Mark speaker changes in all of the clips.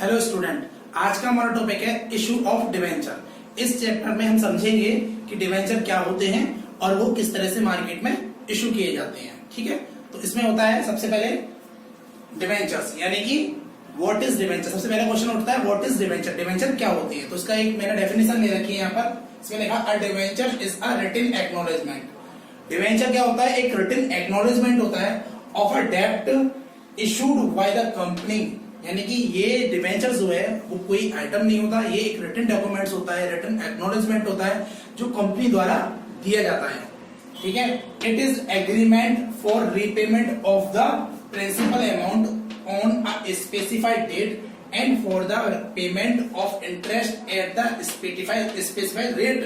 Speaker 1: Hello student, आज का हमारा टॉपिक है इशू ऑफ डिवेंचर। इस चैप्टर में हम समझेंगे कि डिवेंचर क्या होते हैं और वो किस तरह से मार्केट में इशू किए जाते हैं। ठीक है, तो इसमें होता है सबसे पहले डिवेंचर्स, यानी कि व्हाट इज डिवेंचर। सबसे पहला क्वेश्चन उठता है व्हाट इज डिवेंचर, डिवेंचर क्या होती है। तो इसका एक मैंने डेफिनेशन ले रखी है यहाँ पर। इसमें लिखा a debenture is a written acknowledgement. Debenture क्या होता है? एक रिटन एक्नॉलेजमेंट होता है ऑफ अ डेब्ट इशूड बाय द कंपनी। यानी कि ये डिवेंचर जो है वो कोई आइटम नहीं होता, ये एक रिटन डॉक्यूमेंट्स होता है, रिटन एक्नॉलेजमेंट होता है जो कंपनी द्वारा दिया जाता है। ठीक है, it is agreement for repayment of the principal amount on a specified date and for the payment of interest at the specified rate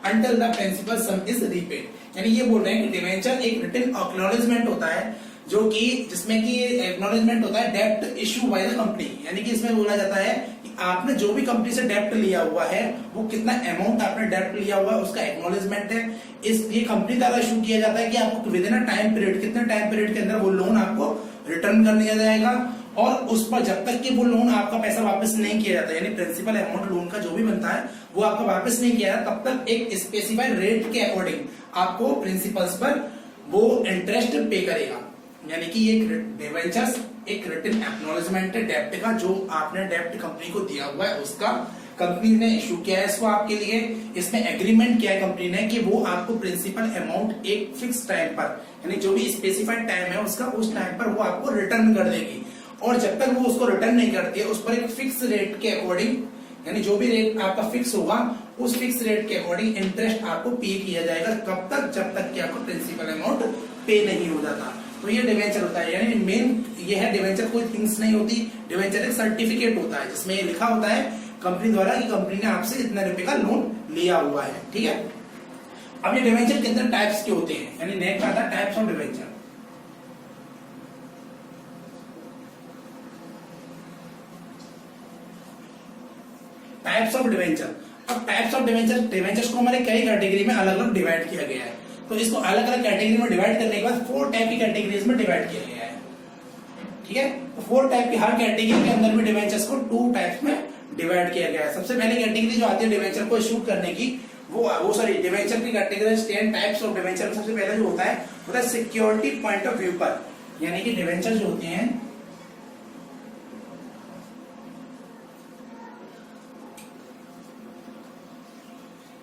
Speaker 1: until the principal sum is repaid. यानी ये बोल रहे हैं कि डिवेंचर एक रिटन एक्नॉलेजमेंट होता है जो कि जिसमें कि एक्नॉलेजमेंट होता है डेब्ट इशू बाय द कंपनी। यानी कि इसमें बोला जाता है कि आपने जो भी कंपनी से डेब्ट लिया हुआ है वो कितना अमाउंट आपने डेब्ट लिया हुआ है उसका एक्नॉलेजमेंट है। इस ये कंपनी द्वारा इशू किया जाता है कि आपको with in a time period, कितने टाइम पीरियड के अंदर वो लोन आपको रिटर्न कर दिया जाएगा और उस पर जब तक कि वो लोन आपका पैसा वापस नहीं किया जाता, यानी प्रिंसिपल अमाउंट लोन का जो भी बनता है वो आपका वापस नहीं किया जाता, तब तक एक स्पेसिफाइड रेट के अकॉर्डिंग आपको प्रिंसिपल्स पर वो इंटरेस्ट पे करेगा। यानी कि ये डिवेंचर्स एक रिटन एक्नॉलेजमेंट है डेब्ट का, जो आपने डेब्ट कंपनी को दिया हुआ है उसका। कंपनी ने इशू किया है इसको आपके लिए। इसमें एग्रीमेंट किया है कंपनी ने कि वो आपको प्रिंसिपल अमाउंट एक फिक्स टाइम पर, यानी जो भी स्पेसिफाइड टाइम है उसका, उस टाइम पर वो आपको रिटर्न कर देगी। और जब तक वो उसको रिटर्न नहीं करती है उस पर एक फिक्स रेट के अकॉर्डिंग, यानी जो भी रेट आपका फिक्स होगा उस फिक्स रेट के अकॉर्डिंग इंटरेस्ट आपको पे किया जाएगा। कब तक? जब तक कि आपको प्रिंसिपल अमाउंट पे नहीं हो जाता। तो ये डिवेंचर होता है। यानी मेन ये है, डिवेंचर कोई थिंग्स नहीं होती, डिवेंचर एक सर्टिफिकेट होता है जिसमें ये लिखा होता है कंपनी द्वारा कि कंपनी ने आपसे इतने रुपए का लोन लिया हुआ है। ठीक है, अब ये डिवेंचर के अंदर टाइप्स के होते हैं, यानी नेक्स्ट आता है types of debenture. Types of debenture. अब टाइप्स ऑफ डिवेंचर्स को हमारे कई कैटेगरी में अलग अलग डिवाइड किया गया है। तो इसको अलग अलग कैटेगरी में डिवाइड करने के बाद 4 टाइप की कैटेगरीज में डिवाइड किया गया है। ठीक है, तो 4 टाइप की, हर कैटेगरी के अंदर भी डिवेंचर्स को 2 टाइप्स में डिवाइड किया गया है। सबसे पहले कैटेगरी जो आती है डिवेंचर को इशू करने की, वो सॉरी डिवेंचर की कैटेगरी 10 टाइप्स ऑफ डिवेंचर। सबसे पहले जो होता है सिक्योरिटी पॉइंट ऑफ व्यू पर, यानी कि डिवेंचर जो होते हैं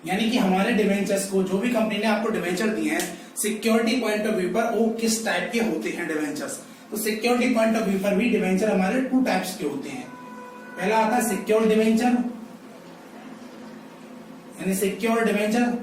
Speaker 1: यानी कि हमारे डिवेंचर्स को, जो भी कंपनी ने आपको डिवेंचर दिए हैं, सिक्योरिटी पॉइंट ऑफ व्यू पर वो किस टाइप के होते हैं डिवेंचर्स। तो सिक्योरिटी पॉइंट ऑफ व्यू पर भी डिवेंचर हमारे 2 टाइप्स के होते हैं। पहला आता है सिक्योर डिवेंचर, यानी सिक्योर डिवेंचर।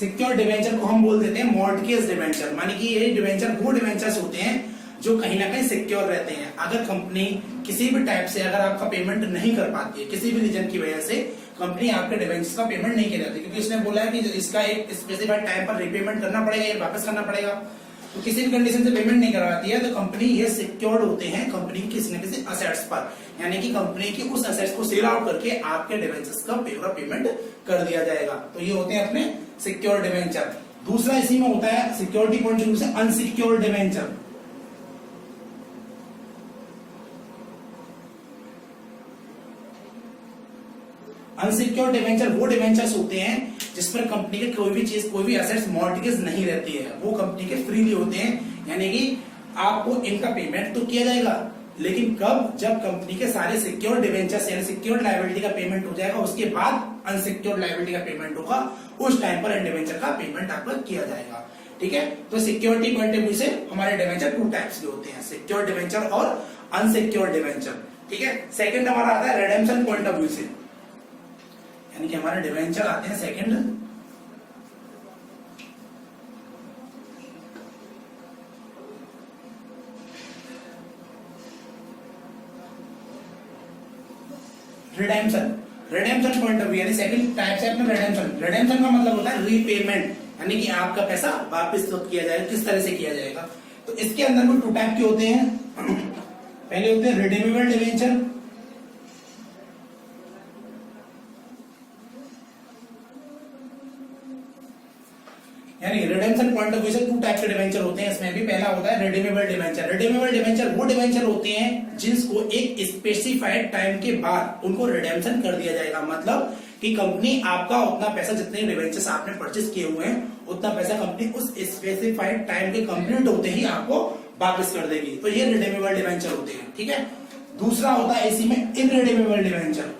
Speaker 1: सिक्योर डिवेंचर को हम बोल देते हैं मॉर्टगेज डिवेंचर। माने कि ये डिवेंचर वो डिवेंचर्स होते हैं जो कहीं ना कहीं सिक्योर रहते हैं। अगर कंपनी किसी भी टाइप से अगर आपका पेमेंट नहीं कर पाती है, किसी भी रीजन की वजह से कंपनी आपके डिवेंचर्स का पेमेंट नहीं किया जाती, क्योंकि इसने बोला है कि इसका एक स्पेसिफाइड टाइम पर रीपेमेंट करना पड़ेगा या वापस करना पड़ेगा, तो किसी भी कंडीशन से पेमेंट नहीं करवाती है तो कंपनी ये सिक्योर्ड होते हैं कंपनी की किसी न किसी असेट्स पर। यानी कि कंपनी की उस असेट्स को सेल आउट करके आपके डिवेंचर्स का पूरा पेमेंट कर दिया जाएगा। तो ये होते हैं अपने सिक्योर डिवेंचर। दूसरा इसी में होता है सिक्योरिटी पॉइंट ऑफ व्यू से अनसिक्योर्ड डिवेंचर। अनसिक्योर्ड डिवेंचर वो डिवेंचर्स होते हैं जिस पर कंपनी के कोई भी चीज, कोई भी एसेट्स मॉर्टगेज नहीं रहती है, वो कंपनी के फ्रीली होते हैं। यानी कि आपको इनका पेमेंट तो किया जाएगा, लेकिन कब? जब कंपनी के सारे सिक्योर्ड डिवेंचर्स यानी सिक्योर्ड लायबिलिटी का पेमेंट हो जाएगा, उसके बाद अनसिक्योर्ड लायबिलिटी का पेमेंट होगा, उस टाइम पर डिवेंचर का पेमेंट आपका किया जाएगा। ठीक है, तो सिक्योरिटी पॉइंट ऑफ व्यू से हमारे डिवेंचर 2 टाइप्स के होते हैं, सिक्योर्ड डिवेंचर और अनसिक्योर्ड डिवेंचर। ठीक है, सेकंड हमारा आता है रिडेम्पशन पॉइंट ऑफ व्यू से, यानी कि हमारे डिवेंचर आते हैं second redemption point of view, यानी सेकंड टाइप से अपना रिडेम्पशन का मतलब होता है रीपेमेंट, यानी कि आपका पैसा वापस तो किया जाएगा। किस तरह से किया जाएगा? तो इसके अंदर भी 2 टाइप के होते हैं। पहले होते हैं रिडीमेबल डिवेंचर, यानी रिडेम्पशन पॉइंट ऑफ व्यू से टू टाइप के डिवेंचर होते हैं इसमें भी। पहला होता है रिडीमेबल डिवेंचर। रिडीमेबल डिवेंचर वो डिवेंचर होते हैं जिसको एक स्पेसिफाइड टाइम के बाद उनको रिडेम्पशन कर दिया जाएगा। मतलब कि कंपनी आपका उतना पैसा, जितने डिवेंचर्स आपने परचेस किए हुए हैं, उतना पैसा कंपनी उस स्पेसिफाइड टाइम के कंप्लीट होते ही आपको वापस कर देगी। तो ये रिडीमेबल डिवेंचर होते हैं, ठीक है। दूसरा होता है इसी में इनरिडीमेबल डिवेंचर।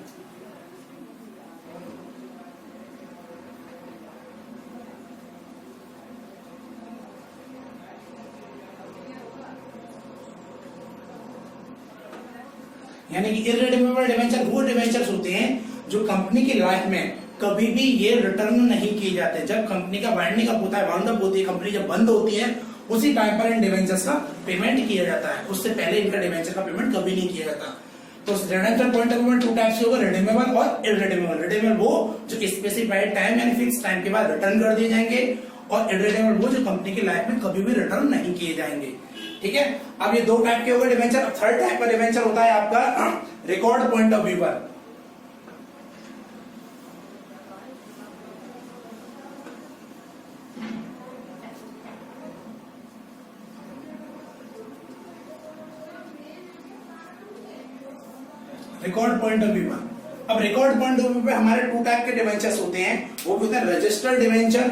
Speaker 1: यानी कि इररिडीमेबल डिवेंचर वो डिवेंचर्स होते हैं जो कंपनी की लाइफ में कभी भी ये रिटर्न नहीं किए जाते। जब कंपनी का वाइंडिंग अप होता है, वाउंड अप होती है, कंपनी जब बंद होती है, उसी टाइम पर इन डिवेंचर्स का पेमेंट किया जाता है। उससे पहले इनका डिवेंचर का पेमेंट कभी नहीं किया जाता। तो रिडेम्पशन पॉइंट ऑफ व्यू में टू टाइप्स होगा, रिडीमेबल और इररिडीमेबल। रिडीमेबल वो जो स्पेसिफाइड टाइम यानी फिक्स टाइम के बाद रिटर्न कर दिए जाएंगे, और इररिडीमेबल वो जो कंपनी की लाइफ में कभी भी रिटर्न नहीं किए जाएंगे, ठीक है। अब ये दो टाइप के हो गए डिवेंचर। थर्ड टाइप का डिवेंचर होता है आपका रिकॉर्ड पॉइंट ऑफ व्यू पर। रिकॉर्ड पॉइंट ऑफ व्यू पर। अब रिकॉर्ड पॉइंट ऑफ व्यू पे हमारे टू टाइप के डिवेंचर्स होते हैं। वो होते हैं registered debenture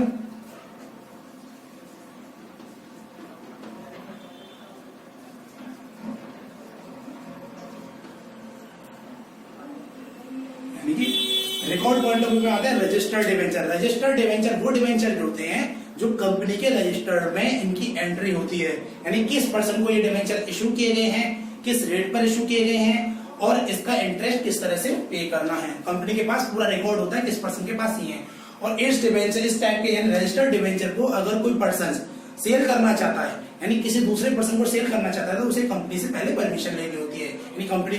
Speaker 1: record point of view में आते हैं रजिस्टर्ड डिवेंचर। रजिस्टर्ड डिवेंचर वो डिवेंचर होते हैं जो कंपनी के रजिस्टर में इनकी एंट्री होती है, यानी किस पर्सन को ये डिवेंचर इशू किए गए हैं, किस रेट पर इशू किए गए हैं, और इसका इंटरेस्ट किस तरह से पे करना है। कंपनी के पास पूरा रिकॉर्ड होता है किस पर्सन के पास ही है। और इस डिवेंचर, इस टाइप के यानी रजिस्टर्ड डिवेंचर को अगर कोई पर्सन सेल करना चाहता है, यानी किसी दूसरे पर्सन को सेल करना चाहता है, तो उसे कंपनी से पहले परमिशन लेनी होती है। यानी कंपनी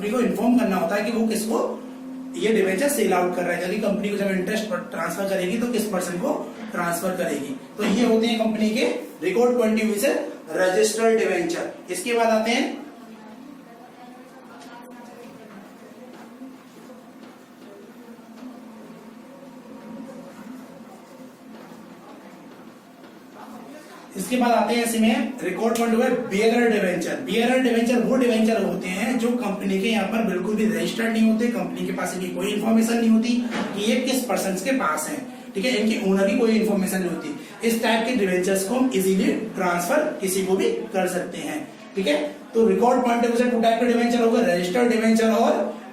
Speaker 1: को इन्फॉर्म करना होता है कि वो किसको ये डिवेंचर सेल आउट कर रहा है, यानी कंपनी को जब इंटरेस्ट ट्रांसफर करेगी तो किस पर्सन को ट्रांसफर करेगी। तो ये होते हैं कंपनी के रिकॉर्ड पॉइंट ऑफ व्यू से रजिस्टर्ड डिवेंचर। इसके बाद आते हैं इसमें रिकॉर्ड पॉइंट हुआ बियरर डिवेंचर। बियरर डिवेंचर वो डिवेंचर होते हैं जो कंपनी के यहाँ पर बिल्कुल भी रजिस्टर्ड नहीं होते, कंपनी के पास इनकी कोई इन्फॉर्मेशन नहीं होती कि ये किस पर्सन के पास है, ठीक है, इनके ओनर की कोई इन्फॉर्मेशन नहीं होती। इस टाइप के डिवेंचर्स को हम इजीली ट्रांसफर किसी को भी कर सकते हैं, ठीक है। तो रिकॉर्ड पॉइंट ऑफ व्यू से टू टाइप के डिवेंचर होगा, रजिस्टर्ड डिवेंचर और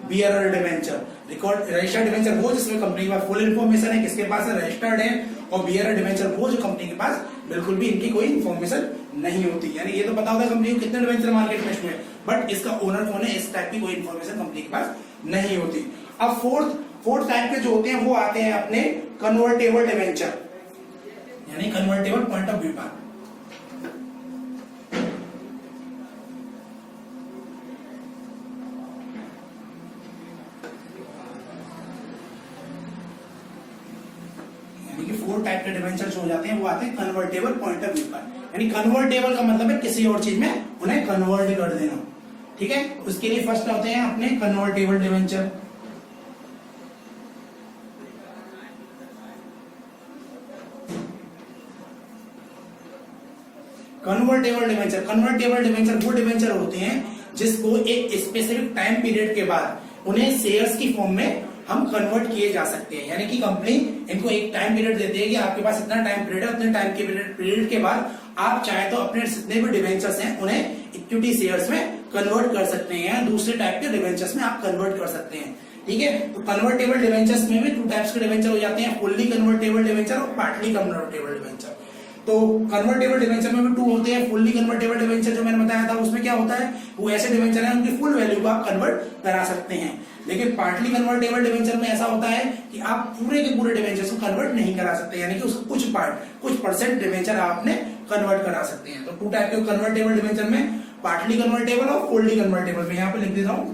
Speaker 1: bearer debenture. Record registered debenture वो जिसमें कंपनी के पास फुल इन्फॉर्मेशन है किसके पास है, रजिस्टर्ड है। और बियरर डिवेंचर वो जो कंपनी के पास बिल्कुल भी इनकी कोई इन्फॉर्मेशन नहीं होती, यानी ये तो पता होता है कंपनी को कितने डिवेंचर मार्केट में हुए, बट इसका ओनर कौन है, इस टाइप की कोई इन्फॉर्मेशन कंपनी के पास नहीं होती। अब फोर्थ टाइप के जो होते हैं वो आते हैं अपने कन्वर्टेबल डिवेंचर, यानी कन्वर्टेबल पॉइंट ऑफ व्यू पर। फोर टाइप के डिवेंचर्स हो जाते हैं, वो आते हैं कन्वर्टेबल पॉइंट ऑफ व्यू पर। यानी कन्वर्टेबल का मतलब है किसी और चीज में उन्हें कन्वर्ट कर देना, ठीक है। उसके लिए फर्स्ट होते हैं अपने कन्वर्टेबल डिवेंचर। कन्वर्टेबल डिवेंचर वो डिवेंचर होते हैं जिसको एक स्पेसिफिक टाइम पीरियड के बाद उन्हें शेयर्स की फॉर्म में हम कन्वर्ट किए जा सकते हैं। यानी कि कंपनी इनको एक टाइम पीरियड देती है कि आपके पास इतना टाइम पीरियड है, उतने टाइम के पीरियड के बाद आप चाहे तो अपने जितने भी डिवेंचर्स हैं उन्हें इक्विटी शेयर्स में कन्वर्ट कर सकते हैं, दूसरे टाइप के डिवेंचर्स में आप कन्वर्ट कर सकते हैं, ठीक है। तो कन्वर्टेबल डिवेंचर्स में भी टू टाइप्स के डिवेंचर हो जाते हैं, फुल्ली कन्वर्टेबल डिवेंचर और पार्टली कन्वर्टेबल डिवेंचर। तो कन्वर्टेबल डिवेंचर में भी टू होते हैं। फुल्ली कन्वर्टेबल डिवेंचर जो मैंने बताया था उसमें क्या होता है, वो ऐसे डिवेंचर है उनकी फुल वैल्यू को आप कन्वर्ट करा सकते हैं। लेकिन पार्टली कन्वर्टेबल डिवेंचर में ऐसा होता है कि आप पूरे के पूरे डिवेंचर को कन्वर्ट नहीं करा सकते, यानी कि उसका कुछ परसेंट डिवेंचर आपने कन्वर्ट करा सकते हैं। तो टू टाइप के कन्वर्टेबल डिवेंचर में पार्टली कन्वर्टेबल और फुल्ली कन्वर्टेबल में यहाँ पे लिख देता हूं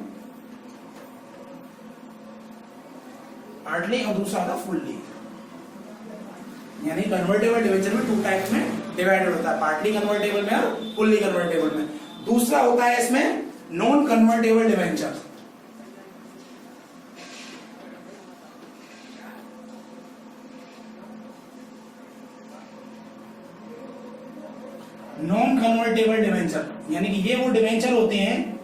Speaker 1: पार्टली और दूसरा था फुल्ली। यानी कन्वर्टेबल डिवेंचर में टू टाइप्स में डिवाइडेड होता है, पार्टली कन्वर्टेबल में और फुल्ली कन्वर्टेबल में। दूसरा होता है इसमें non convertible debenture. Non convertible debenture, यानी कि ये वो डिवेंचर होते हैं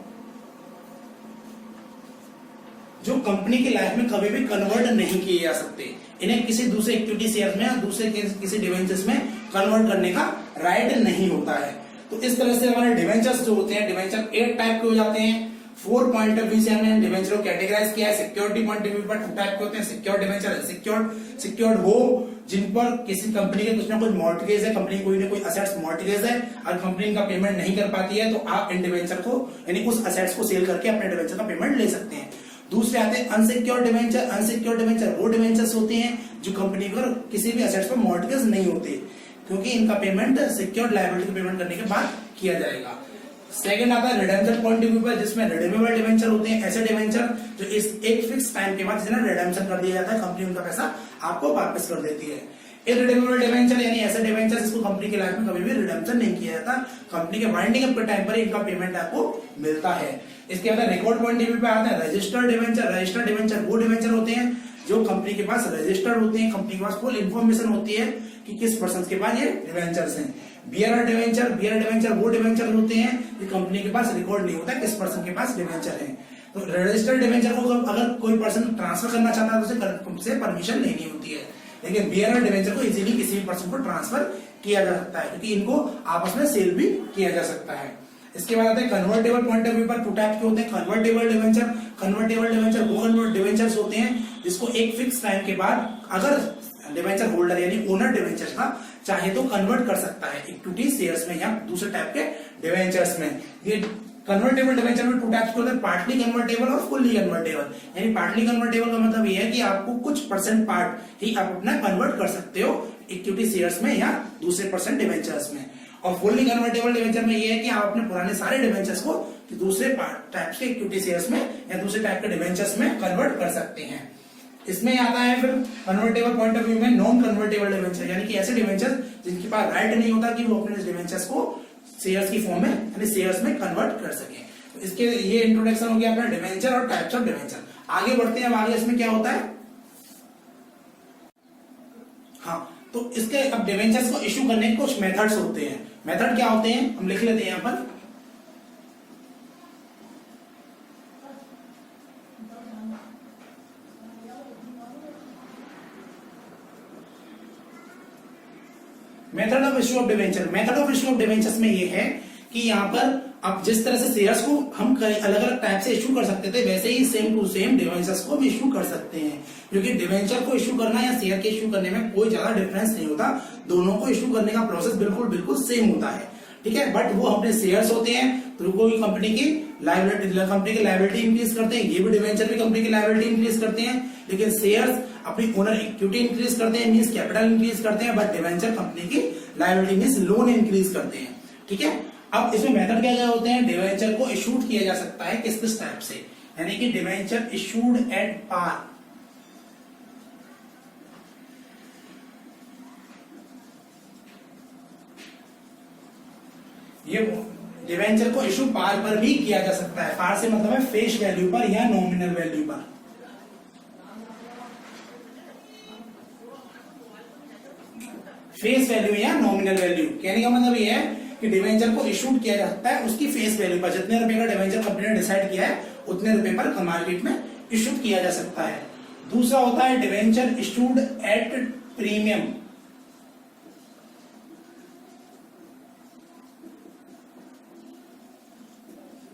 Speaker 1: जो कंपनी की लाइफ में कभी भी कन्वर्ट नहीं किए जा सकते। इन्हें किसी दूसरे इक्विटी शेयर में या दूसरे किसी डिवेंचर्स में कन्वर्ट करने का राइट नहीं होता है। तो इस तरह से हमारे डिवेंचर्स जो होते हैं, डिवेंचर 8 टाइप के हो जाते हैं। 4 पॉइंट ऑफ व्यू से हमने डिवेंचर को कैटेगराइज किया है। सिक्योरिटी पॉइंट ऑफ व्यू पर 2 टाइप के होते हैं। सिक्योर्ड डिवेंचर, सिक्योर्ड वो जिन पर किसी कंपनी के कुछ ना कुछ मॉर्टगेज है, कंपनी कोई ना कोई असेट्स मॉर्टगेज है और कंपनी इनका पेमेंट नहीं कर पाती है, तो आप इन डिवेंचर को यानी उस असेट्स को सेल करके अपने डिवेंचर का पेमेंट ले सकते हैं। दूसरे आते हैं अनसिक्योर्ड डिवेंचर। अनसिक्योर्ड डिवेंचर वो डिवेंचर्स होते हैं जो कंपनी पर किसी भी असेट्स पर मॉर्टगेज नहीं होते, क्योंकि इनका पेमेंट सिक्योर्ड लायबिलिटी को पेमेंट करने के बाद किया जाएगा। सेकंड आता है रिडेम्पशन पॉइंट ऑफ व्यू पर, जिसमें रिडीमेबल डिवेंचर होते हैं। ऐसे डिवेंचर जो इस एक फिक्स टाइम के बाद जिन्हें रिडेम्पशन कर दिया जाता है, कंपनी उनका पैसा आपको वापस कर देती है। इररिडेमेबल डिवेंचर यानी ऐसे डिवेंचर जिसको कंपनी की लाइफ में कभी भी रिडेम्पशन नहीं किया जाता, कंपनी के वाइंडिंग अप के टाइम पर इनका पेमेंट आपको मिलता है। इसके बाद रिकॉर्ड पॉइंट ऑफ व्यू पे आते हैं रजिस्टर्ड डिवेंचर। रजिस्टर्ड डिवेंचर वो डिवेंचर होते हैं जो कंपनी के पास रजिस्टर्ड होते हैं, कंपनी के पास फुल इन्फॉर्मेशन होती है कि किस पर्सन के पास ये डिवेंचर्स हैं। बियरर डिवेंचर वो डिवेंचर होते हैं जो कंपनी के पास रिकॉर्ड नहीं होता किस पर्सन के पास डिवेंचर है। तो रजिस्टर्ड डिवेंचर को अगर कोई पर्सन ट्रांसफर करना चाहता है तो उसे परमिशन लेनी होती है, लेकिन बियरर डिवेंचर को इजीली किसी भी पर्सन को ट्रांसफर किया जा सकता है, क्योंकि इनको आपस में सेल भी किया जा सकता है। इसके बाद आते हैं कन्वर्टेबल पॉइंट ऑफ व्यू पर 2 टाइप के होते हैं। कन्वर्टेबल डिवेंचर वो डिवेंचर्स होते हैं जिसको एक फिक्स टाइम के बाद अगर डिवेंचर होल्डर यानी ओनर डिवेंचर का चाहे तो कन्वर्ट कर सकता है इक्विटी शेयर्स में या दूसरे टाइप के डिवेंचर्स में। ये कन्वर्टेबल डिवेंचर में 2 टाइप्स के होते हैं, पार्टली कन्वर्टेबल और फुल्ली कन्वर्टेबल। यानी पार्टली कन्वर्टेबल का मतलब ये है कि आपको कुछ परसेंट पार्ट ही आप अपना कन्वर्ट कर सकते हो इक्विटी शेयर्स में या दूसरे परसेंट डिवेंचर्स में। और फुल्ली कन्वर्टेबल डिवेंचर में ये है कि आप अपने पुराने सारे डिवेंचर्स को दूसरे टाइप्स के इक्विटी शेयर्स में या दूसरे टाइप के डिवेंचर्स में कन्वर्ट कर सकते हैं। इसमें आता है फिर कन्वर्टेबल पॉइंट ऑफ व्यू में नॉन कन्वर्टेबल डिवेंचर, यानी कि ऐसे डिवेंचर जिनके पास राइट नहीं होता कि वो अपने डिवेंचर्स को शेयर्स की फॉर्म में यानी शेयर्स में कन्वर्ट कर सके। तो इसके ये इंट्रोडक्शन हो गया अपना डिवेंचर और टाइप्स ऑफ डिवेंचर। आगे बढ़ते हैं, अब आगे इसमें क्या होता है। हाँ, तो इसके अब डिवेंचर्स को इश्यू करने के कुछ मेथड्स होते हैं। मेथड क्या होते हैं हम लिख लेते हैं यहां पर। Method of issue of debenture. Method of issue of debentures में ये है कि यहाँ पर अब जिस तरह से शेयर्स को हम अलग अलग टाइप से इश्यू कर सकते थे, वैसे ही सेम टू सेम डिवेंचर्स को भी इश्यू कर सकते हैं, क्योंकि डिवेंचर को इश्यू करना या शेयर के इश्यू करने में कोई ज्यादा डिफरेंस नहीं होता। दोनों को इश्यू करने का प्रोसेस बिल्कुल सेम होता है, ठीक है। बट वो अपने शेयर्स होते हैं तो कोई कंपनी की लायबिलिटी इंक्रीज करते हैं, ये भी डिवेंचर भी कंपनी की लायबिलिटी इंक्रीज करते हैं, लेकिन शेयर्स अपनी ओनर इक्विटी इंक्रीज करते हैं, मींस कैपिटल इंक्रीज करते हैं, बट डिवेंचर कंपनी की लायबिलिटी मींस लोन इंक्रीज करते हैं, ठीक है। अब इसमें मेथड क्या क्या होते हैं। डिवेंचर को इशूड किया जा सकता है किस किस टाइप से, यानी कि डिवेंचर इशूड एट पार, ये डिवेंचर को इशू पार पर भी किया जा सकता है। पार से मतलब है फेस वैल्यू पर या नॉमिनल वैल्यू पर। फेस वैल्यू या नॉमिनल वैल्यू कहने का मतलब ये है कि डिवेंचर को इशूड किया जा सकता है उसकी फेस वैल्यू पर। जितने रुपए का डिवेंचर कंपनी ने डिसाइड किया है उतने रुपए पर मार्केट में इशूड किया जा सकता है। दूसरा होता है debenture issued at premium.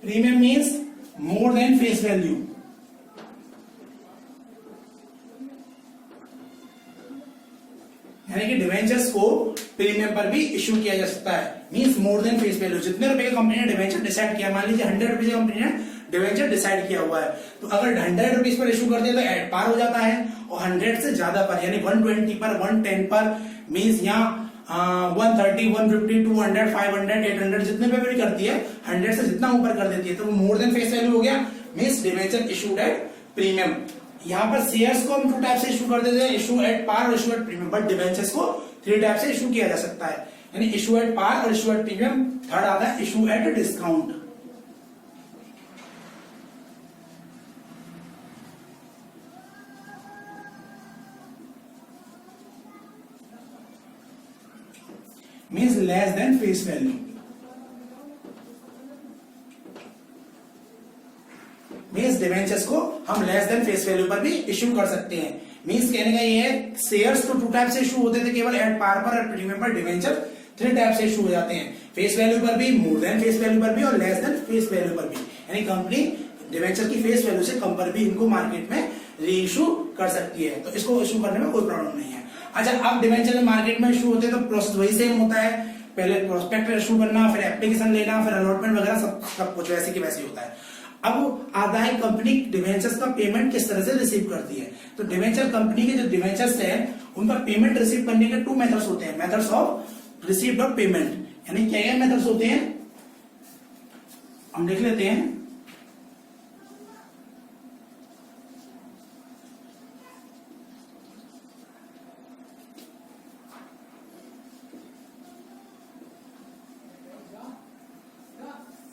Speaker 1: Premium means more than face value, यानी कि डिवेंचर्स को प्रीमियम पर भी इश्यू किया जा सकता है, means more than face value. जितने रुपए का कंपनी ने डिवेंचर डिसाइड किया, मान लीजिए 100 रुपीज कंपनी ने डिवेंचर डिसाइड किया हुआ है, तो अगर 100 रुपीज पर इशू कर दिया तो एट पार हो जाता है, और 100 से ज्यादा पर यानी 120 पर 110 पर मींस यहाँ 130 150 200 500 800 जितने पे भी करती है 100 से जितना ऊपर कर देती है तो वो मोर देन फेस वैल्यू हो गया, means debenture issued at premium. यहाँ पर शेयर्स को हम 2 टाइप से इशू कर देते हैं, इशू एट पार और issue at premium, but debentures को 3 टाइप से इशू किया जा सकता है, यानी इशू एट पार और इशू एट प्रीमियम। थर्ड आता है issue at discount. Means less than face value. Debentures को हम लेस देन फेस वैल्यू पर भी इश्यू कर सकते हैं। मींस कहने का ये है, शेयर्स तो 2 टाइप से इशू होते थे केवल, एट पार पर और प्रीमियम पर। डिवेंचर 3 टाइप से इशू हो जाते हैं, फेस वैल्यू पर भी, मोर देन फेस वैल्यू पर भी और लेस देन फेस वैल्यू पर भी। यानी कंपनी डिवेंचर की फेस वैल्यू से कम पर भी इनको मार्केट में री इशू कर सकती है, तो इसको इशू करने में कोई प्रॉब्लम नहीं है। अच्छा, अब डिवेंचर मार्केट में इशू होते हैं तो प्रोसेस वही सेम होता है, पहले प्रोस्पेक्ट इशू करना, फिर एप्लीकेशन लेना, फिर अलॉटमेंट वगैरह सब कुछ वैसे की वैसे होता है। अब आता है कंपनी डिवेंचर्स का पेमेंट किस तरह से रिसीव करती है। तो डिवेंचर कंपनी के जो डिवेंचर्स है उनका पेमेंट रिसीव करने के 2 मेथड्स होते हैं, methods of received of payment. यानी क्या क्या मेथड्स होते हैं हम देख लेते हैं।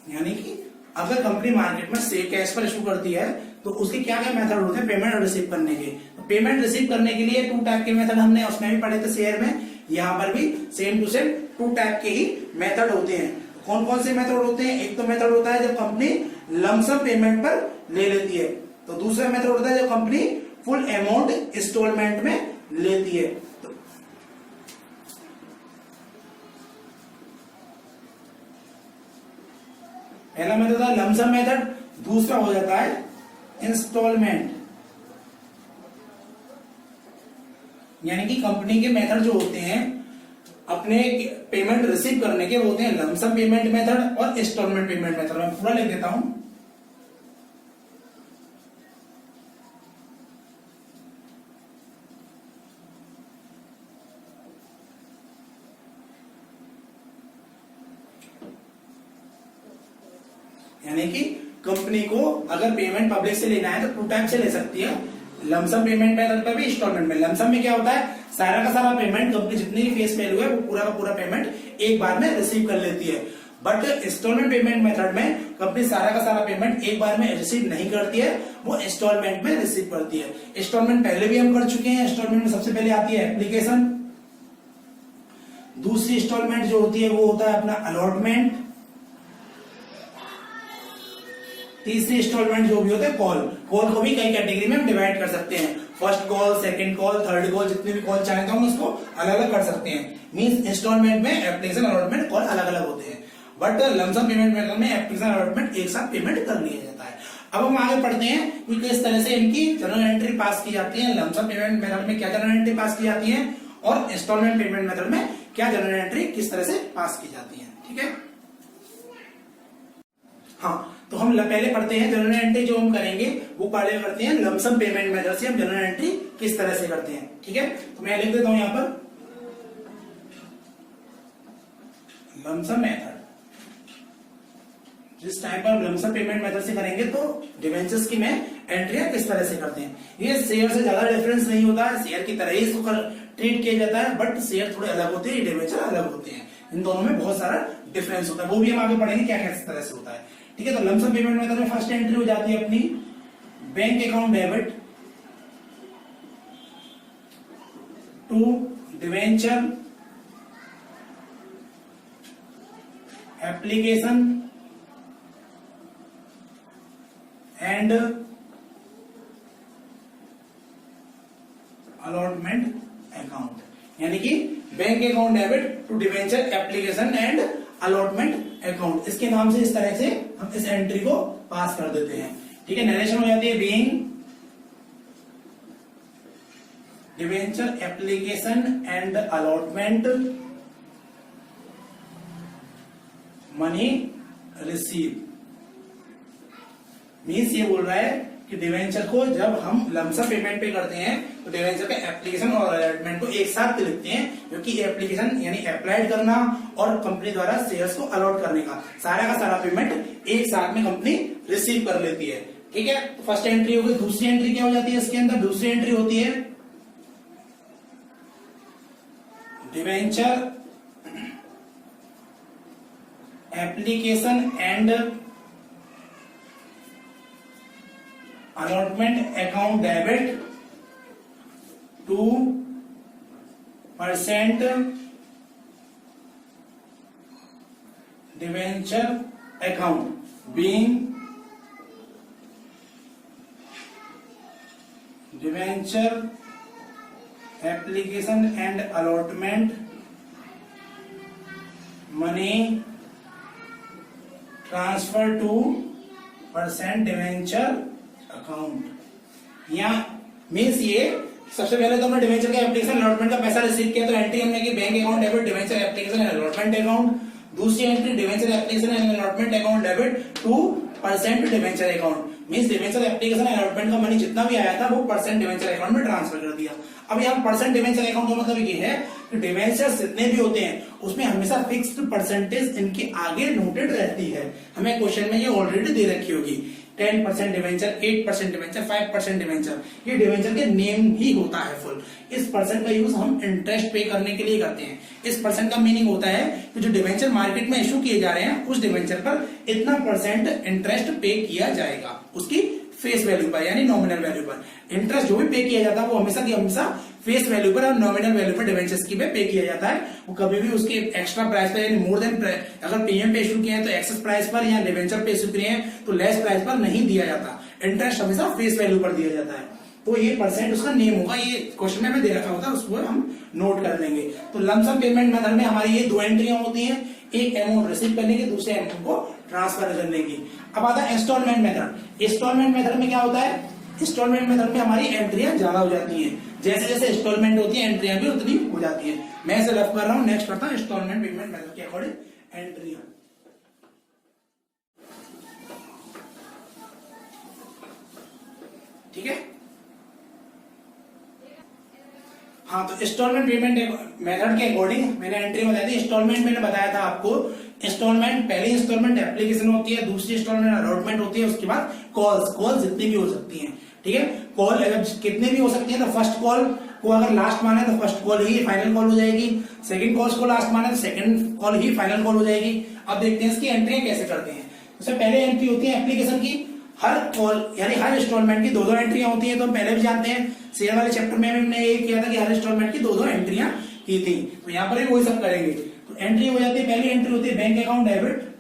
Speaker 1: यानी कि अगर कंपनी मार्केट में से कैश पर इशू करती है तो उसके क्या क्या मेथड होते हैं पेमेंट रिसीव करने के। तो पेमेंट रिसीव करने के लिए 2 टाइप के मेथड हमने उसमें भी पढ़े थे शेयर में, यहाँ पर भी सेम टू सेम 2 टाइप के ही मेथड होते हैं। कौन कौन से मेथड होते हैं? एक तो मेथड होता है जब कंपनी लमसम पेमेंट पर ले लेती है, तो दूसरा मेथड होता है जब कंपनी फुल अमाउंट इंस्टॉलमेंट में लेती है। पहला मेथड होता है लमसम मेथड, दूसरा हो जाता है इंस्टॉलमेंट। यानी कि कंपनी के मेथड जो होते हैं अपने पेमेंट रिसीव करने के, वो होते हैं लमसम पेमेंट मेथड और इंस्टॉलमेंट पेमेंट मेथड। मैं पूरा लिख देता हूं। यानी कि कंपनी को अगर पेमेंट पब्लिक से लेना है तो 2 टाइप से ले सकती है, लमसम पेमेंट मेथड पर भी, इंस्टॉलमेंट में। लमसम में क्या होता है, सारा का सारा पेमेंट कंपनी जितनी भी फेस वैल्यू है वो पूरा का पूरा पेमेंट एक बार में रिसीव कर लेती है। बट इंस्टॉलमेंट पेमेंट मेथड में कंपनी सारा का सारा पेमेंट एक बार में रिसीव नहीं करती है, वो इंस्टॉलमेंट में रिसीव करती है। इंस्टॉलमेंट पहले भी हम कर चुके हैं। इंस्टॉलमेंट में सबसे पहले आती है एप्लीकेशन, दूसरी इंस्टॉलमेंट जो होती है वो होता है अपना अलॉटमेंट, तीसरी इंस्टॉलमेंट जो भी होता है कॉल। कॉल को भी कई कैटेगरी में हम डिवाइड कर सकते हैं, first call, second call, third call, जितने भी कॉल चाहे तो हम उसको अलग अलग कर सकते हैं। मींस इंस्टॉलमेंट में एप्लीकेशन, अलॉटमेंट, कॉल अलग अलग होते हैं, बट लमसम पेमेंट मेथड में एप्लीकेशन, अलॉटमेंट एक साथ पेमेंट कर लिया जाता है। अब हम आगे पढ़ते हैं कि किस तरह से इनकी जर्नल एंट्री पास की जाती है। लमसम पेमेंट मेथड में क्या जर्नल एंट्री पास की जाती है और इंस्टॉलमेंट पेमेंट मेथड में क्या जर्नल एंट्री किस तरह से पास की जाती है। ठीक है, हाँ, तो हम पहले पढ़ते हैं जनरल एंट्री जो हम करेंगे वो पहले करते हैं लमसम पेमेंट मेथड से हम जनरल एंट्री किस तरह से करते हैं। ठीक है, तो मैं लिख देता हूं यहां पर लमसम मेथड। जिस टाइम पर लमसम पेमेंट मेथड से करेंगे तो डिवेंचर्स की मैं एंट्रियां किस तरह से करते हैं। ये शेयर से ज्यादा डिफरेंस नहीं होता है, शेयर की तरह ही इसको ट्रीट किया जाता है, बट शेयर थोड़े अलग होते हैं, डिवेंचर अलग होते हैं। इन दोनों में बहुत सारा डिफरेंस होता है, वो भी हम आगे पढ़ेंगे क्या किस तरह से होता है। ठीक है, तो लमसम पेमेंट मेथड में फर्स्ट एंट्री हो जाती है अपनी bank account debit to debenture application and allotment account. यानी कि bank account debit to debenture application and allotment account, इसके नाम से इस तरह से हम इस एंट्री को पास कर देते हैं। ठीक है, नरेशन हो जाती है being debenture application and allotment money receive. Means ये बोल रहा है कि डिवेंचर को जब हम लमसम पेमेंट पे करते हैं तो डिवेंचर का एप्लीकेशन और अलॉटमेंट को एक साथ लिखते हैं, क्योंकि एप्लीकेशन यानी अप्लाइड करना और कंपनी द्वारा शेयर्स को अलॉट करने का सारा का सारा पेमेंट एक साथ में कंपनी रिसीव कर लेती है। ठीक है, तो फर्स्ट एंट्री हो गई। दूसरी एंट्री क्या हो जाती है इसके अंदर? दूसरी एंट्री होती है debenture application and allotment account debit 2% debenture account being debenture application and allotment money transfer to percent debenture account. या मीन्स ये सबसे पहले तो हमने डिवेंचर के एप्लीकेशन अलॉटमेंट का पैसा रिसीव किया, तो एंट्री हमने की bank account debit debenture application and allotment account. दूसरी entry debenture application and allotment account debit to percent debenture account. Means debenture application and allotment का मनी जितना भी आया था वो परसेंट डिवेंचर अकाउंट में ट्रांसफर कर दिया। अब यहाँ परसेंट डिवेंचर अकाउंट का मतलब ये है कि डिवेंचर्स जितने भी होते हैं उसमें हमेशा फिक्स्ड परसेंटेज इनके आगे नोटेड रहती है। हमें क्वेश्चन में ये ऑलरेडी दे रखी होगी 10% डिवेंचर, 8% डिवेंचर, 5% डिवेंचर। ये डिवेंचर के नेम ही होता है फुल। इस परसेंट का यूज हम इंटरेस्ट पे करने के लिए करते हैं। इस परसेंट का मीनिंग होता है कि जो डिवेंचर मार्केट में इशू किए जा रहे हैं उस डिवेंचर पर इतना परसेंट इंटरेस्ट पे किया जाएगा, उसकी फेस वैल्यू पर यानी नॉमिनल वैल्यू पर। इंटरेस्ट जो भी पे किया जाता है वो हमेशा की हमेशा फेस वैल्यू पर और नॉमिनल वैल्यू पर डिवेंचर्स की पे किया जाता है। वो कभी भी उसके एक्स्ट्रा प्राइस पर यानी मोर देन, अगर प्रीमियम पे इशू किए हैं तो एक्सेस प्राइस पर, या डिवेंचर पे इशू किए हैं तो लेस प्राइस पर नहीं दिया जाता। इंटरेस्ट हमेशा फेस वैल्यू पर दिया जाता है। तो ये परसेंट उसका नेम होगा, ये क्वेश्चन में दे रखा होता है, उसको हम नोट कर लेंगे। तो लमसम पेमेंट मेथड में हमारी ये दो एंट्रियां होती हैं, एक अमाउंट रिसीव करने की, दूसरे अमाउंट को ट्रांसफर करने की। अब आता है इंस्टॉलमेंट मेथड। इंस्टॉलमेंट मेथड में क्या होता है, इंस्टॉलमेंट मेथड में हमारी एंट्रियां ज्यादा हो जाती हैं। जैसे जैसे इंस्टॉलमेंट होती है एंट्रियां भी उतनी हो जाती है। मैं इसे रफ कर रहा हूं, नेक्स्ट करता हूं इंस्टॉलमेंट पेमेंट मेथड के अकॉर्डिंग एंट्रियां। ठीक है, हाँ। तो इंस्टॉलमेंट पेमेंट मेथड के अकॉर्डिंग मैंने एंट्री बताई थी। इंस्टॉलमेंट मैंने बताया था आपको, इंस्टॉलमेंट पहली इंस्टॉलमेंट एप्लीकेशन होती है, दूसरी इंस्टॉलमेंट अलॉटमेंट होती है, उसके बाद कॉल्स जितनी भी हो सकती हैं। ठीक है, कॉल अगर कितनी भी हो सकती है तो फर्स्ट कॉल को अगर लास्ट माने तो फर्स्ट कॉल ही फाइनल कॉल हो जाएगी, सेकंड कॉल को लास्ट माने तो सेकंड कॉल ही फाइनल कॉल हो जाएगी। अब देखते हैं इसकी एंट्री कैसे करते हैं। सबसे पहले एंट्री होती है एप्लीकेशन की, हर कॉल यानी हर इंस्टॉलमेंट की दो दो एंट्रियां होती हैं। तो हम पहले भी जानते हैं, शेयर वाले चैप्टर में हमने ये किया था कि हर इंस्टॉलमेंट की दो दो एंट्रियां की थी। तो यहाँ पर भी वही सब करेंगे। तो एंट्री हो जाती है, पहली एंट्री होती है bank account debit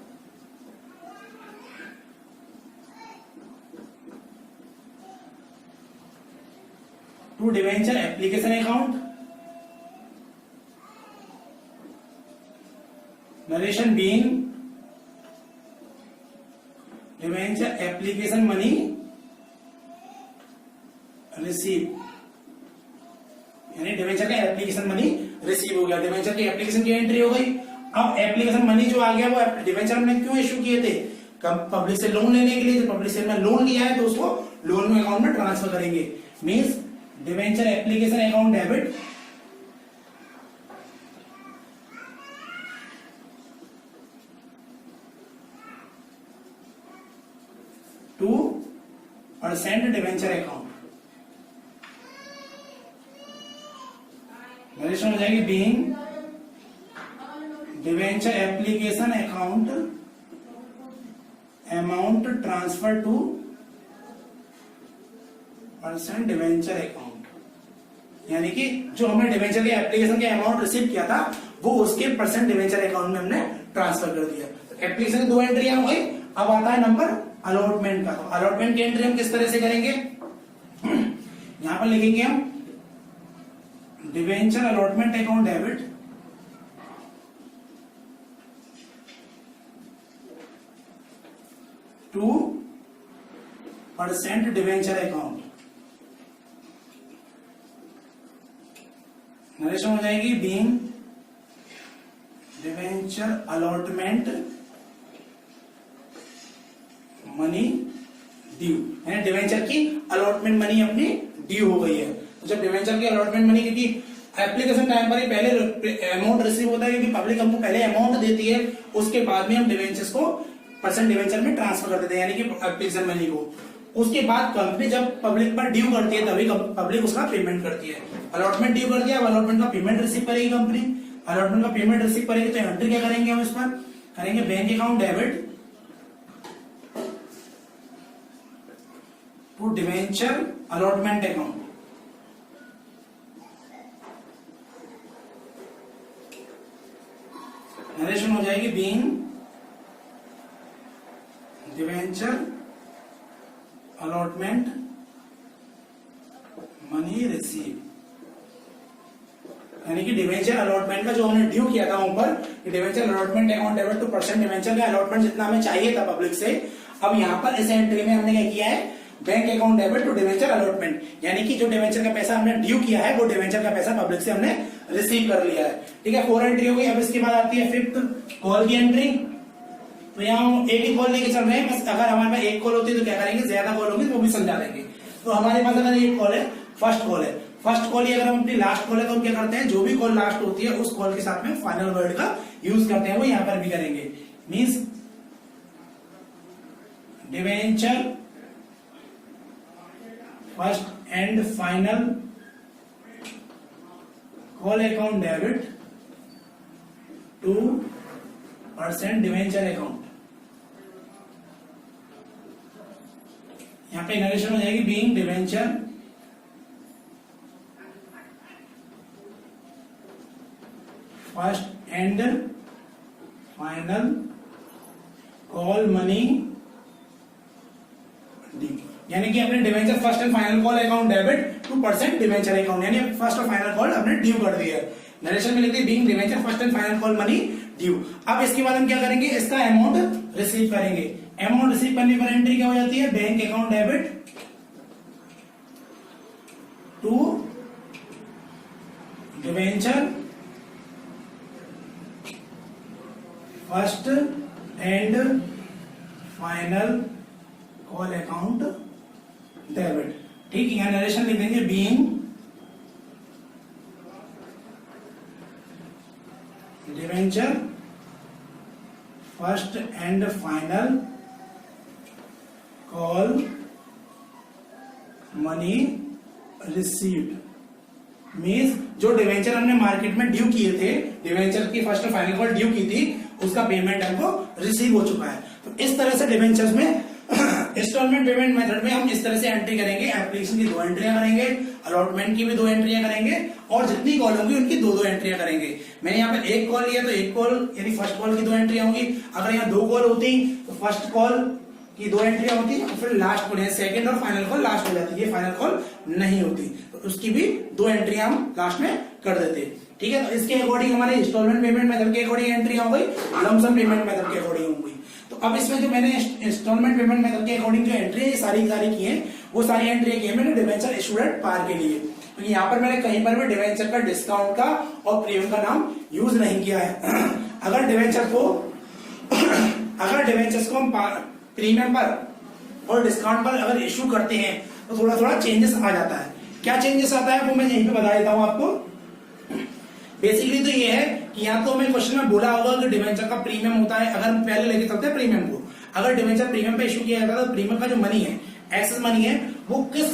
Speaker 1: to debenture application account, narration being debenture application money receive, यानी डिवेंचर का एप्लीकेशन मनी रिसीव हो गया। डिवेंचर की एप्लीकेशन की एंट्री हो गई। अब एप्लीकेशन मनी जो आ गया वो डिवेंचर हमने क्यों इशू किए थे, पब्लिक से लोन लेने के लिए। जब पब्लिक से में लोन लिया है तो उसको लोन में अकाउंट में ट्रांसफर करेंगे। Means debenture application account debit to percent debenture account, narration हो जाएगी being debenture application account amount transfer to percent debenture account. यानी कि जो हमने डिवेंचर के एप्लीकेशन के अमाउंट रिसीव किया था वो उसके परसेंट डिवेंचर अकाउंट में हमने ट्रांसफर कर दिया। तो एप्लीकेशन की दो एंट्रियां हो गई। अब आता है नंबर अलॉटमेंट का। तो अलॉटमेंट की एंट्री हम किस तरह से करेंगे, यहां पर लिखेंगे हम debenture allotment account debit to percent debenture account, narration हो जाएगी being debenture allotment money due, यानी डिवेंचर की अलॉटमेंट मनी अपनी ड्यू हो गई है। तो जब डिवेंचर की अलॉटमेंट मनी, क्योंकि एप्लीकेशन टाइम पर ही पहले अमाउंट रिसीव होता है, क्योंकि पब्लिक हमको पहले अमाउंट देती है, उसके बाद में हम डिवेंचर्स को परसेंट डिवेंचर में ट्रांसफर कर देते हैं, यानी कि एप्लीकेशन मनी को। उसके बाद कंपनी जब पब्लिक पर ड्यू करती है तभी पब्लिक उसका पेमेंट करती है। अलॉटमेंट ड्यू कर दिया, अब अलॉटमेंट का पेमेंट रिसीव करेगी कंपनी। अलॉटमेंट का पेमेंट रिसीव करेगी तो एंट्री क्या करेंगे हम इस पर, करेंगे bank account debit to debenture allotment account, narration हो जाएगी बीइंग डिवेंचर अलॉटमेंट यानी कि डिवेंचर अलॉटमेंट का जो हमने ड्यू किया था ऊपर, debenture allotment account debit to percent debenture का अलॉटमेंट जितना हमें चाहिए था पब्लिक से, अब यहाँ पर इस एंट्री में हमने क्या किया है, bank account debit to debenture allotment, यानी कि जो डिवेंचर का पैसा हमने ड्यू किया है वो डिवेंचर का पैसा पब्लिक से हमने रिसीव कर लिया है। ठीक है, 4 एंट्री हो गई। अब इसके बाद आती है 5th कॉल की एंट्री। तो यहाँ हम एक ही कॉल लेके चल रहे हैं, बस अगर हमारे पास एक कॉल होती है तो क्या करेंगे, ज्यादा कॉल होगी तो वो भी समझा देंगे। तो हमारे पास अगर एक कॉल है, फर्स्ट कॉल है, फर्स्ट कॉल ही अगर हम अपनी लास्ट कॉल है तो हम क्या करते हैं, जो भी कॉल लास्ट होती है उस कॉल के साथ में फाइनल वर्ड का यूज करते हैं, वो यहाँ पर भी करेंगे। Means debenture first and final call account debit to percent debenture account. यहां पे नरेशन हो जाएगी being debenture first and final call money due, यानी कि अपने debenture first and final call account debit to percent debenture account, यानी first और final call अपने ड्यू कर दिया है। नरेशन में लिखते हैं being debenture first and final call money due. अब इसके बाद हम क्या करेंगे, इसका अमाउंट रिसीव करेंगे। अमाउंट रिसीव करने पर एंट्री क्या हो जाती है, bank account debit to debenture first and final call account debit. ठीक है, यहां नरेशन लिख देंगे being debenture first and final call money received. Means जो डिवेंचर हमने मार्केट में ड्यू किए थे, डिवेंचर की फर्स्ट और फाइनल कॉल ड्यू की थी, उसका पेमेंट हमको रिसीव हो चुका है। तो इस तरह से डिवेंचर्स में इंस्टॉलमेंट पेमेंट मेथड में हम इस तरह से एंट्री करेंगे। एप्लीकेशन की 2 एंट्रियां करेंगे, अलॉटमेंट की भी 2 एंट्रियां करेंगे, और जितनी कॉल होंगी उनकी 2-2 एंट्रियां करेंगे। मैंने यहाँ पर एक कॉल लिया तो एक कॉल यानी फर्स्ट कॉल की 2 एंट्रियां होंगी। अगर यहाँ 2 कॉल होती तो फर्स्ट कॉल की 2 एंट्रियां होती और फिर लास्ट कॉल सेकंड और फाइनल कॉल लास्ट हो जाती, ये फाइनल कॉल नहीं होती, तो उसकी भी 2 एंट्रियां हम लास्ट में कर देते। ठीक है, तो इसके अकॉर्डिंग हमारे इंस्टॉलमेंट पेमेंट मेथड के अकॉर्डिंग एंट्री हो गई, लमसम पेमेंट मेथड के अकॉर्डिंग हो गई। तो अब इसमें जो मैंने इंस्टॉलमेंट पेमेंट मेथड के अकॉर्डिंग जो एंट्री है सारी की है, वो सारी एंट्री की है मैंने डिवेंचर इशूड पार के लिए। तो यहाँ पर मैंने कहीं पर भी डिवेंचर का, डिस्काउंट का और प्रीमियम का नाम यूज नहीं किया है। अगर डिवेंचर्स को हम प्रीमियम पर और डिस्काउंट पर अगर इशू करते हैं तो थोड़ा थोड़ा चेंजेस आ जाता है। क्या चेंजेस आता है वो मैं यहीं पे बता देता हूं आपको। बेसिकली तो ये है कि यहाँ तो हमें क्वेश्चन में बोला होगा कि डिवेंचर का प्रीमियम होता है, अगर हम पहले लेके चलते हैं प्रीमियम को, अगर डिवेंचर प्रीमियम पे इशू किया जाता है तो प्रीमियम का जो मनी है, एक्सेस मनी है, वो किस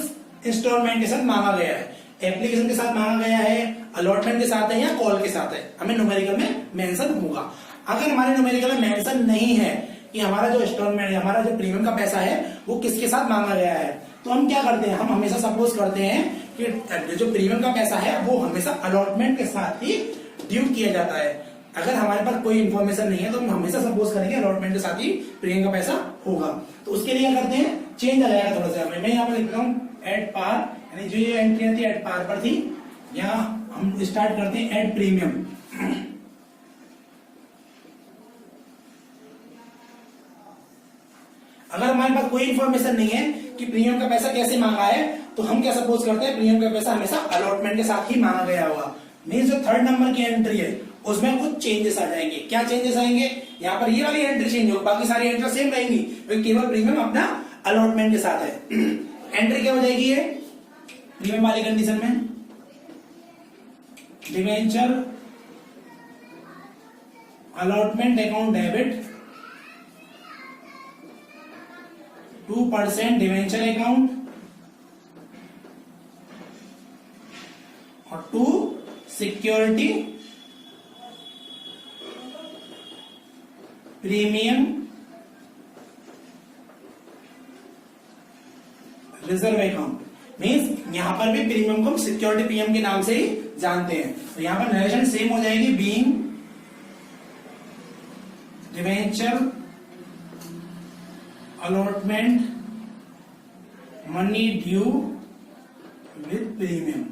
Speaker 1: इंस्टॉलमेंट के साथ मांगा गया है, एप्लीकेशन के साथ मांगा गया है, अलॉटमेंट के साथ है या कॉल के साथ है, हमें न्यूमेरिकल में मेंशन होगा। अगर हमारे न्यूमेरिकल में मेंशन नहीं है कि हमारा जो इंस्टॉलमेंट है, हमारा जो प्रीमियम का पैसा है वो किसके साथ मांगा गया है, तो हम क्या करते हैं, हम हमेशा सपोज करते हैं कि जो प्रीमियम का पैसा है वो हमेशा अलॉटमेंट के साथ ही ड्यू किया जाता है। अगर हमारे पास कोई इन्फॉर्मेशन नहीं है तो हम हमेशा सपोज करेंगे अलॉटमेंट के साथ ही प्रीमियम का पैसा होगा। तो उसके लिए क्या करते हैं, चेंज आ जाएगा थोड़ा सा। मैं यहाँ पर लिख रहा हूँ एट पार, यानी जो ये एंट्री थी एट पार पर थी, यहाँ हम स्टार्ट करते हैं एट प्रीमियम। अगर हमारे पास कोई इन्फॉर्मेशन नहीं है कि प्रीमियम का पैसा कैसे मांगा है, तो हम क्या सपोज करते हैं प्रीमियम का पैसा हमेशा अलॉटमेंट के साथ ही मांगा गया होगा। मीन्स जो 3rd नंबर की एंट्री है उसमें कुछ चेंजेस आ जाएंगे। क्या चेंजेस आएंगे, यहाँ पर ये वाली एंट्री चेंज होगी, बाकी सारी एंट्री सेम रहेंगी, केवल प्रीमियम अपना अलॉटमेंट के साथ है। एंट्री क्या हो जाएगी ये प्रीमियम वाली कंडीशन में, debenture allotment account debit 2% debenture account और 2 security premium reserve account. Means यहां पर भी प्रीमियम को हम सिक्योरिटी प्रीमियम के नाम से ही जानते हैं। तो यहां पर नरेशन सेम हो जाएगी, being debenture allotment money due with premium.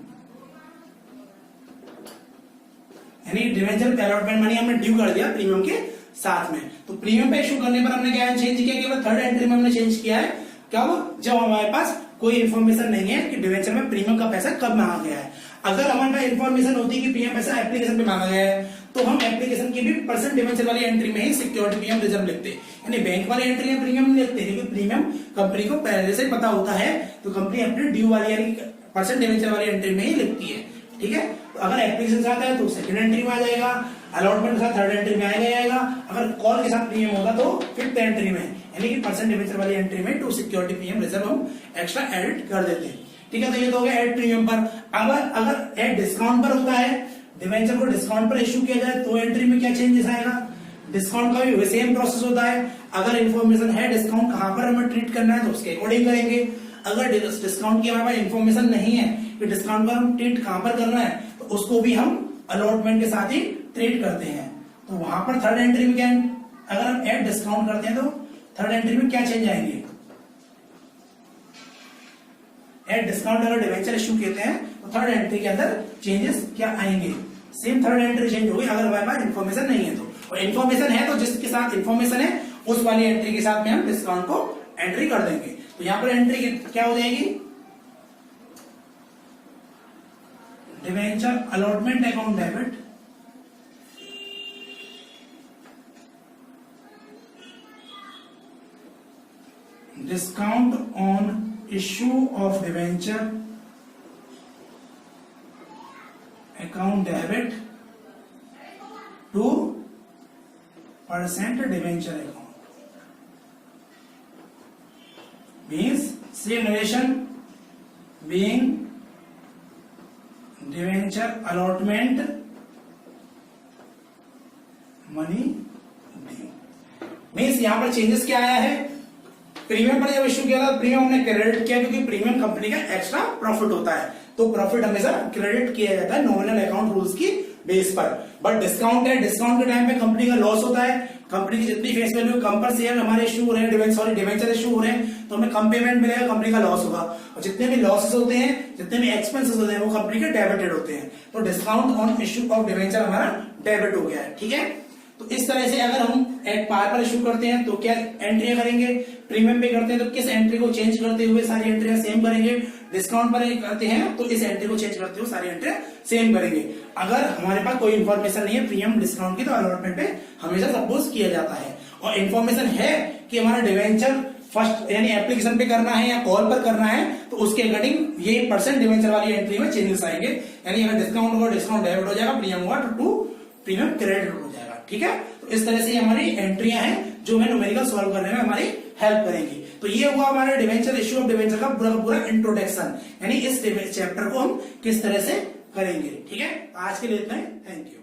Speaker 1: यानी डिवेंचर पे अलॉटमेंट मनी हमने ड्यू कर दिया प्रीमियम के साथ में। तो प्रीमियम पे इशू करने पर हमने क्या चेंज किया, केवल थर्ड एंट्री में हमने चेंज किया है कब, जब हमारे पास कोई इन्फॉर्मेशन नहीं है कि डिवेंचर में प्रीमियम का पैसा कब मांगा गया है। अगर हमारे पास इन्फॉर्मेशन होती है कि प्रीमियम पैसा एप्लीकेशन पे मांगा गया है तो हम एप्लीकेशन की भी परसेंट डिवेंचर वाली एंट्री में ही सिक्योरिटी प्रीमियम रिजर्व लिखते, यानी बैंक वाली एंट्री में प्रीमियम नहीं लिखते, क्योंकि प्रीमियम कंपनी को पहले से पता होता है तो कंपनी अपनी ड्यू वाली यानी परसेंट डिवेंचर वाली एंट्री में ही लिखती है। ठीक है, तो अगर एप्लीकेशन साथ है तो सेकंड एंट्री में आ जाएगा, अलॉटमेंट के साथ थर्ड एंट्री में आ जाएगा, अगर कॉल के साथ प्रीमियम होगा तो फिफ्थ एंट्री में, यानी कि परसेंट डिवेंचर वाली एंट्री में टू सिक्योरिटी प्रीमियम रिजर्व हम एक्स्ट्रा एडिट कर देते हैं। ठीक है, तो ये तो हो गया एड प्रीमियम पर। अगर एड डिस्काउंट पर होता है, डिवेंचर को डिस्काउंट पर इश्यू किया जाए तो एंट्री में क्या चेंजेस आएगा, डिस्काउंट का भी सेम प्रोसेस होता है। अगर इन्फॉर्मेशन है डिस्काउंट कहां पर हमें ट्रीट करना है तो उसके अकॉर्डिंग करेंगे। अगर डिस्काउंट की हमारे पास इन्फॉर्मेशन नहीं है कि डिस्काउंट पर हम ट्रीट कहां पर करना है तो उसको भी हम अलॉटमेंट के साथ ही ट्रीट करते हैं। तो वहां पर थर्ड एंट्री में क्या, अगर हम एड डिस्काउंट करते हैं तो थर्ड एंट्री में क्या चेंज आएंगे, एड डिस्काउंट अगर डिवेंचर इश्यू कहते हैं तो थर्ड एंट्री के अंदर चेंजेस क्या आएंगे, सेम थर्ड एंट्री चेंज होगी अगर हमारे पास इन्फॉर्मेशन नहीं है तो, और इन्फॉर्मेशन है तो जिसके साथ इन्फॉर्मेशन है उस वाली एंट्री के साथ में हम डिस्काउंट को एंट्री कर देंगे। तो यहां पर एंट्री क्या हो जाएगी, debenture allotment account debit discount on issue of debenture account debit to percent debenture account means same narration being debenture allotment money due means यहां पर चेंजेस क्या आया है, प्रीमियम पर जब इश्यू किया था प्रीमियम हमने क्रेडिट किया क्योंकि प्रीमियम कंपनी का एक्स्ट्रा प्रॉफिट होता है, तो प्रॉफिट हमेशा क्रेडिट किया जाता है नॉमिनल अकाउंट रूल्स की बेस पर। बट डिस्काउंट है, डिस्काउंट के टाइम पे कंपनी का लॉस होता है, कंपनी की जितनी फेस वैल्यू कम पर शेयर हमारे इश्यू हो रहे हैं, डिवेंचर इश्यू हो रहे हैं तो हमें कम पेमेंट मिलेगा, कंपनी का लॉस होगा, और जितने भी लॉसेस होते हैं, जितने भी एक्सपेंसेस होते हैं वो कंपनी के डेबिटेड होते हैं। तो discount on issue of debenture हमारा डेबिट हो गया है। ठीक है, तो इस तरह से अगर हम एक पार पर इश्यू करते हैं तो क्या एंट्री करेंगे, प्रीमियम पे करते हैं तो किस एंट्री को चेंज करते हुए सारी एंट्रियां सेम करेंगे, डिस्काउंट पर करते हैं तो इस एंट्री को चेंज करते हुए सारी एंट्रियां सेम करेंगे। अगर हमारे पास कोई इन्फॉर्मेशन नहीं है प्रीमियम डिस्काउंट की तो अलॉटमेंट पे हमेशा सपोज किया जाता है, और इन्फॉर्मेशन है कि हमारा डिवेंचर फर्स्ट यानी एप्लीकेशन पे करना है या कॉल पर करना है तो उसके अकॉर्डिंग ये परसेंट डिवेंचर वाली एंट्री में चेंजेस आएंगे, यानी अगर डिस्काउंट होगा डिस्काउंट डेबिट हो जाएगा, प्रीमियम होगा तो प्रीमियम क्रेडिट हो जाएगा। ठीक है, तो इस तरह से हमारी एंट्रियां हैं जो हमें न्यूमेरिकल सॉल्व करने में हमारी हेल्प करेंगी। तो ये हुआ हमारे डिवेंचर इश्यू ऑफ डिवेंचर का पूरा इंट्रोडक्शन, यानी इस चैप्टर को हम किस तरह से करेंगे। ठीक है, आज के लिए इतना ही, थैंक यू।